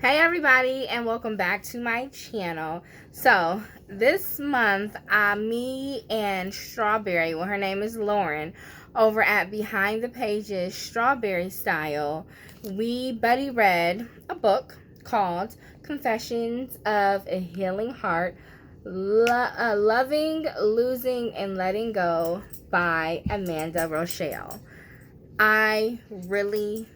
Hey everybody, and welcome back to my channel. So this month, me and Strawberry, well, her name is Lauren, over at Behind the Pages Strawberry Style, we buddy read a book called Confessions of a Healing Heart, Loving, Losing, and Letting Go by Amanda Rochelle. I really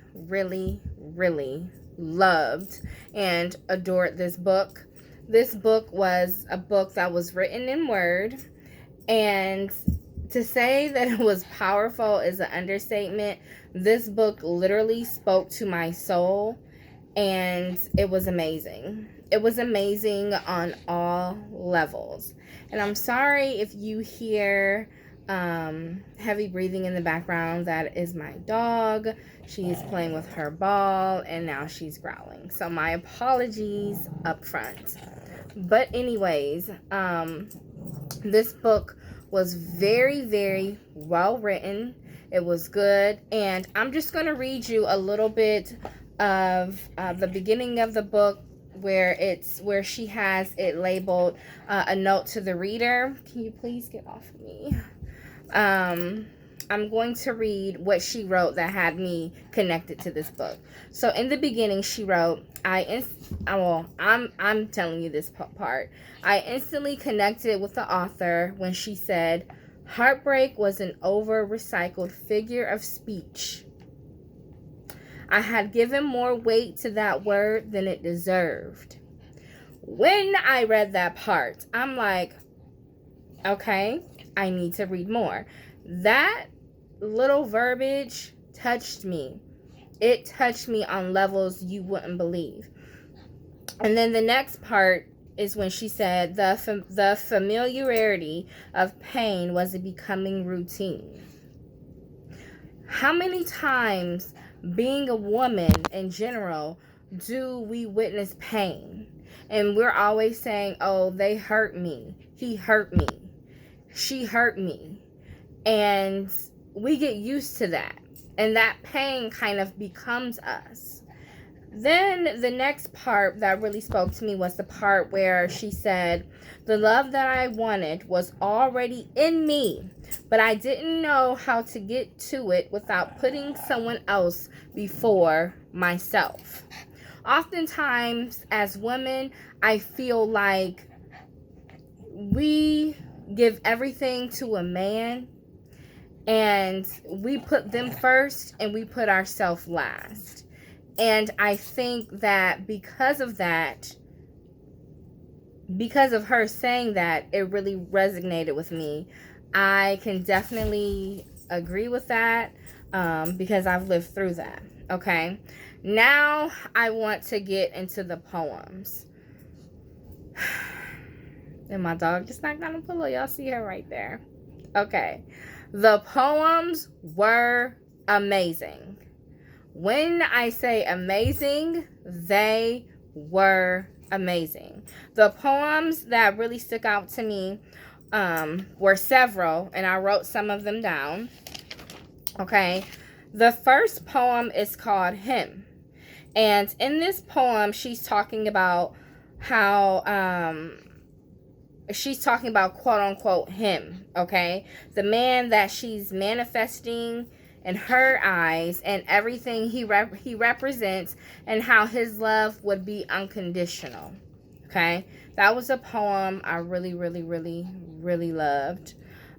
loved and adored this book. This book was a book that was written in Word, and to say that it was powerful is an understatement. This book literally spoke to my soul, and it was amazing. It was amazing on all levels. And I'm sorry if you hear heavy breathing in the background. That is my dog. She's playing with her ball and now she's growling. So my apologies up front. But anyways, this book was very well written. It was good. And I'm just going to read you a little bit of the beginning of the book where she has it labeled a note to the reader. Can you please get off of me? I'm going to read what she wrote that had me connected to this book. So in the beginning, she wrote, I'm telling you this part. I instantly connected with the author when she said, heartbreak was an over-recycled figure of speech. I had given more weight to that word than it deserved. When I read that part, I'm like, okay, I need to read more. That little verbiage touched me. It touched me on levels you wouldn't believe. And then the next part is when she said the familiarity of pain was becoming routine. How many times, being a woman in general, do we witness pain? And we're always saying, oh, they hurt me. He hurt me. She hurt me. And we get used to that. And that pain kind of becomes us. Then the next part that really spoke to me was the part where she said, the love that I wanted was already in me, but I didn't know how to get to it without putting someone else before myself. Oftentimes, as women, I feel like we give everything to a man and we put them first and we put ourselves last. And I think that because of her saying that, it really resonated with me. I can definitely agree with that because I've lived through that. Okay, now I want to get into the poems. And my dog just knocked on the pillow. Y'all see her right there. Okay. The poems were amazing. When I say amazing, they were amazing. The poems that really stuck out to me were several, and I wrote some of them down. Okay. The first poem is called Him. And in this poem, she's talking about how she's talking about quote unquote him, okay? The man that she's manifesting in her eyes and everything he represents, and how his love would be unconditional, okay? That was a poem I really loved.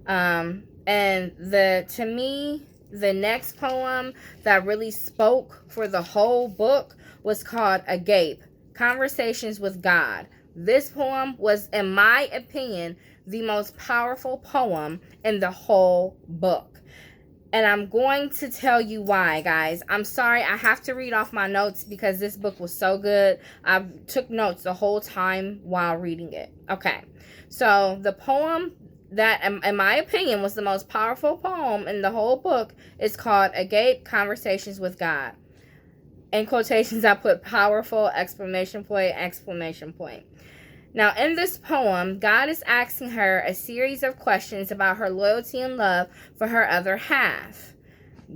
And to me, the next poem that really spoke for the whole book was called Agape, Conversations with God. This poem was, in my opinion, the most powerful poem in the whole book. And I'm going to tell you why, guys. I'm sorry, I have to read off my notes because this book was so good. I took notes the whole time while reading it. Okay, so the poem that, in my opinion, was the most powerful poem in the whole book is called Agape, Conversations with God. In quotations, I put powerful, exclamation point. Now, in this poem, God is asking her a series of questions about her loyalty and love for her other half.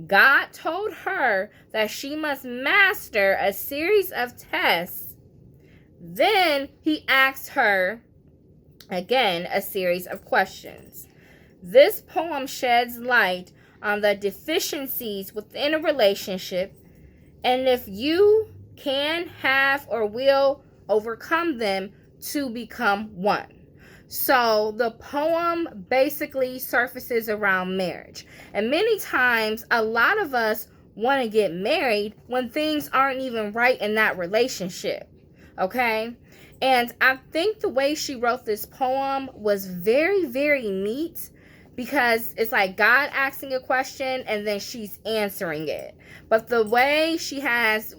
God told her that she must master a series of tests Then he asked her again a series of questions. This poem sheds light on the deficiencies within a relationship and if you can, have, or will overcome them to become one. So the poem basically surfaces around marriage. And many times, a lot of us want to get married when things aren't even right in that relationship. Okay? And I think the way she wrote this poem was very, very neat because it's like God asking a question and then she's answering it. But the way she has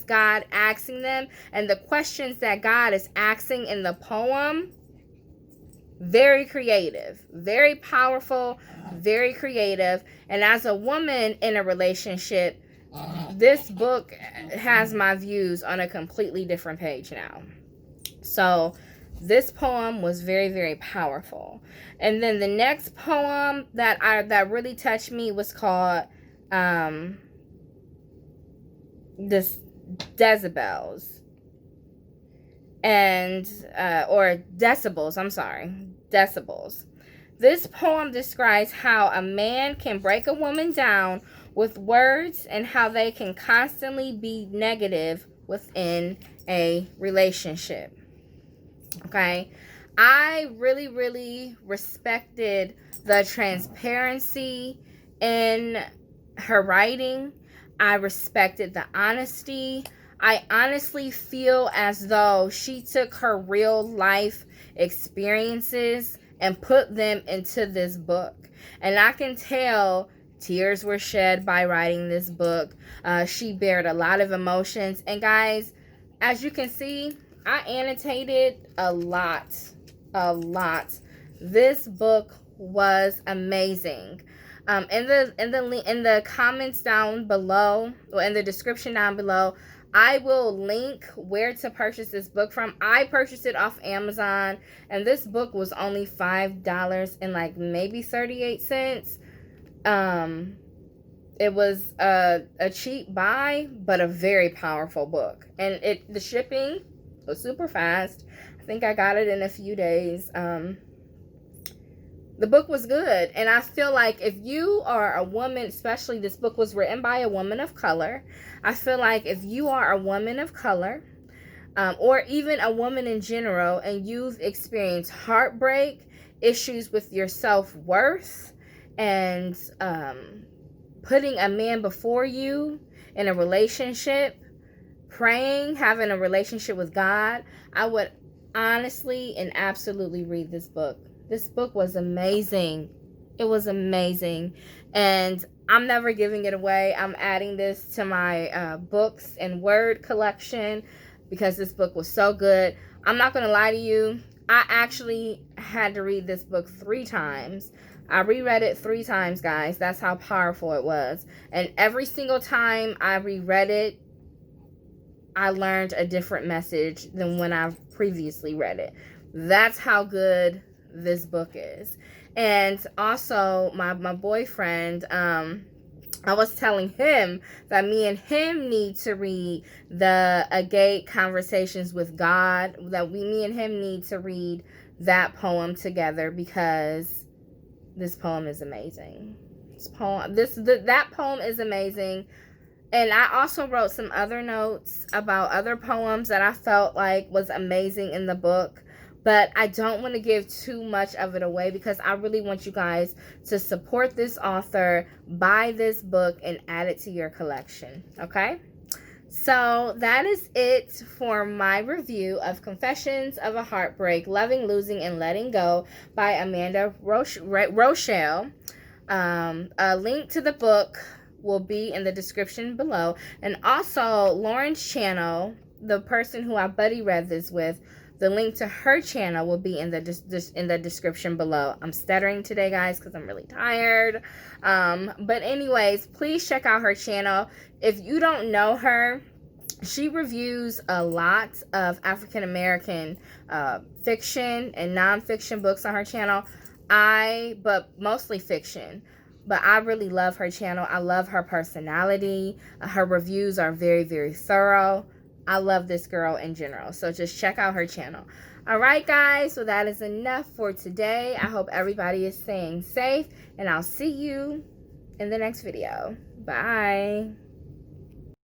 God asking them and the questions that God is asking in the poem, very creative, very powerful, very creative. And as a woman in a relationship, this book has my views on a completely different page now. So this poem was very, very powerful. And then the next poem that really touched me was called this Decibels and or Decibels, I'm sorry, Decibels. This poem describes how a man can break a woman down with words and how they can constantly be negative within a relationship. Okay, I really, really respected the transparency in her writing. I respected the honesty. I honestly feel as though she took her real life experiences and put them into this book. And I can tell tears were shed by writing this book. She bared a lot of emotions. And guys, as you can see, I annotated a lot. This book was amazing. In the comments down below, or in the description down below, I will link where to purchase this book from. I purchased it off Amazon, and this book was only $5 and like maybe 38 cents. It was a cheap buy, but a very powerful book, and the shipping was super fast. I think I got it in a few days. The book was good, and I feel like if you are a woman, especially this book was written by a woman of color, I feel like if you are a woman of color, or even a woman in general, and you've experienced heartbreak, issues with your self-worth, and putting a man before you in a relationship, praying, having a relationship with God, I would honestly and absolutely read this book. This book was amazing. It was amazing. And I'm never giving it away. I'm adding this to my books and word collection because this book was so good. I'm not going to lie to you. I actually had to read this book 3 times. I reread it 3 times, guys. That's how powerful it was. And every single time I reread it, I learned a different message than when I've previously read it. That's how good this book is. And also my boyfriend, I was telling him that me and him need to read the Agate Conversations with God, that me and him need to read that poem together because this poem is amazing. That poem is amazing. And I also wrote some other notes about other poems that I felt like was amazing in the book. But I don't want to give too much of it away because I really want you guys to support this author, buy this book, and add it to your collection. Okay? So that is it for my review of Confessions of a Heartbreak, Loving, Losing, and Letting Go by Amanda Rochelle. A link to the book will be in the description below. And also, Lauren's channel, the person who I buddy read this with, the link to her channel will be in the description below. I'm stuttering today, guys, because I'm really tired. But anyways, please check out her channel. If you don't know her, she reviews a lot of African-American fiction and nonfiction books on her channel. But mostly fiction. But I really love her channel. I love her personality. Her reviews are very, very thorough. I love this girl in general. So just check out her channel. All right, guys. So that is enough for today. I hope everybody is staying safe. And I'll see you in the next video. Bye.